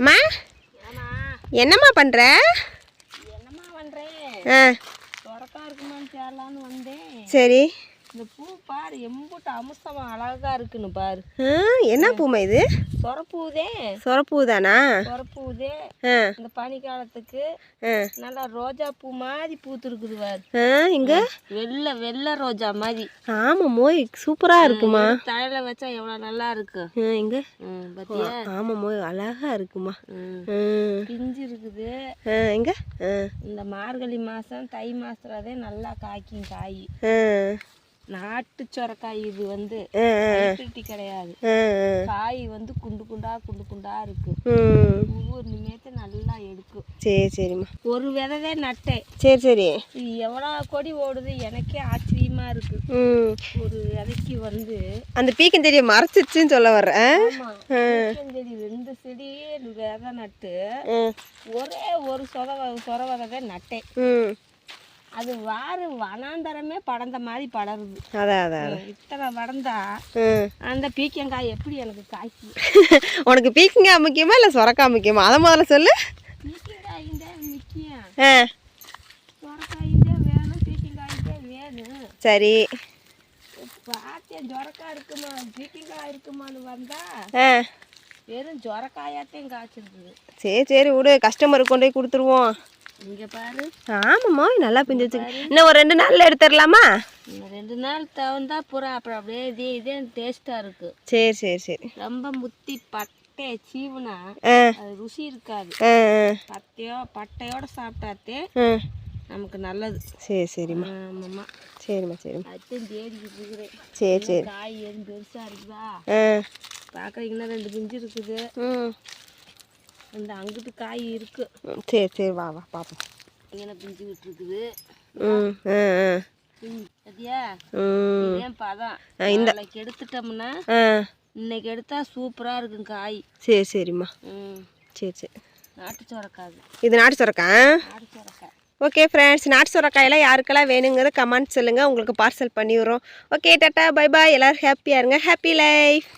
அம்மா என்னம்மா பண்ணுற? என்னம்மா பண்ணுறேன்? சொரக்கா இருக்குமான்னு தேடலான்னு வந்தேன். சரி. இந்த பூ பாரு எம்பூட்டு அமுசமா அழகா இருக்குன்னு பாரு. என்ன பூமா இது? சொரப்பூதே. சொரப்பூ தானா? சொரப்பூதே. இந்த பனிக்காலத்துக்கு நல்லா ரோஜா பூ மாதிரி பூத்துருக்குது பாரு. இங்க வெள்ளை வெள்ளை ரோஜா மாதிரி. ஆமா மோய் சூப்பரா இருக்குமா. தலையில வச்சா எவ்வளவு நல்லா இருக்கு. இங்க பாத்தியா? ஆமா மோய் அழகா இருக்குமா. பிஞ்சு இருக்குது. இங்க இந்த மார்கழி மாசம் தை மாசத்துலதே நல்லா காய்க்கும் காய். நாட்டு சொரக்காய் இது வந்து கிடையாது. காய் வந்து குண்டு குண்டா இருக்கு. ஒவ்வொரு நிமிஷத்தை நல்லா எடுக்கும். சரி சரிம்மா. ஒரு விதவே நட்டேன். சரி சரி. எவ்வளவு கொடி ஓடுது எனக்கே ஆச்சரியமா இருக்கு. ஒரு விதைக்கு வந்து அந்த பீக்கஞ்செடியை மறைச்சிருச்சுன்னு சொல்ல வர்றேன். பீக்கஞ்செடி 2 செடி விதை நட்டு ஒரே ஒரு சொர விதவே நட்டேன். அது வனாந்தரமே படர்ந்த மாதிரி படருது. அதான் இத்தனை படர்ந்தா அந்த பீக்கங்காய் எப்படி எனக்கு காய்ச்சி. உனக்கு பீக்கங்காய் முக்கியமா இல்லை சொரக்காய் முக்கியமா? அதை முதல்ல சொல்லு. பீக்கங்காய்ந்தே முக்கியம். சொரக்காய்ந்தே வேணும், பீக்கங்காய்ந்தே வேணும். சரி. பார்த்தேன் சொரக்காய் இருக்குமா பீக்கங்காய் இருக்குமான்னு வந்தா வெறும் சொரக்காயாத்தையும் காய்ச்சிருக்குது. சரி சரி விடு, கஸ்டமருக்கு கொண்டு போய் கொடுத்துருவோம். இங்க பாரு. ஆமாம்மா நல்லா பிஞ்சு வச்சுக்க. இன்னும் ஒரு 2 நாள்ல எடுத்துடலாமா? இன்னும் 2 நாள் தவந்தா பூரா அப்புறம் அப்படியே இதே டேஸ்டா இருக்கு. சரி சரி சரி. ரொம்ப முத்தி பட்டை சீவுனா அது ருசி இருக்காது. பட்டையோட சாப்பிட்டாத்தே நமக்கு நல்லது. சரி சரிம்மா. ஆமாம்மா. சரிம்மா சரிம்மா. அதுவும் தேடிக்கிட்டு இருக்கிறேன். சரி சரி. காய் எதுவும் பெருசா இருக்குதா பார்க்குறீங்கன்னா 2 பிஞ்சு இருக்குது. அந்த அங்கிட்டு காய் இருக்கு. சரி சரி வா வா பாப்போம். இங்கே பிஞ்சு விட்டுருக்குது. சரியா? ஏன் பதம் நாளைக்கு எடுத்துட்டோம்னா இன்னைக்கு எடுத்தா சூப்பரா இருக்கும் காய். சரி சரிம்மா. சரி சரி. நாட்டு சொரக்காய் இது. நாட்டு சொரக்காய். நாட்டு சொரக்காய். ஓகே ஃப்ரெண்ட்ஸ், நாட்டு சொரக்காயெல்லாம் யாருக்கெல்லாம் வேணுங்கிறத கமெண்ட் சொல்லுங்கள், உங்களுக்கு பார்சல் பண்ணிவிடுறோம். Okay tata bye bye. எல்லோரும் ஹாப்பியாக இருங்க. Happy life.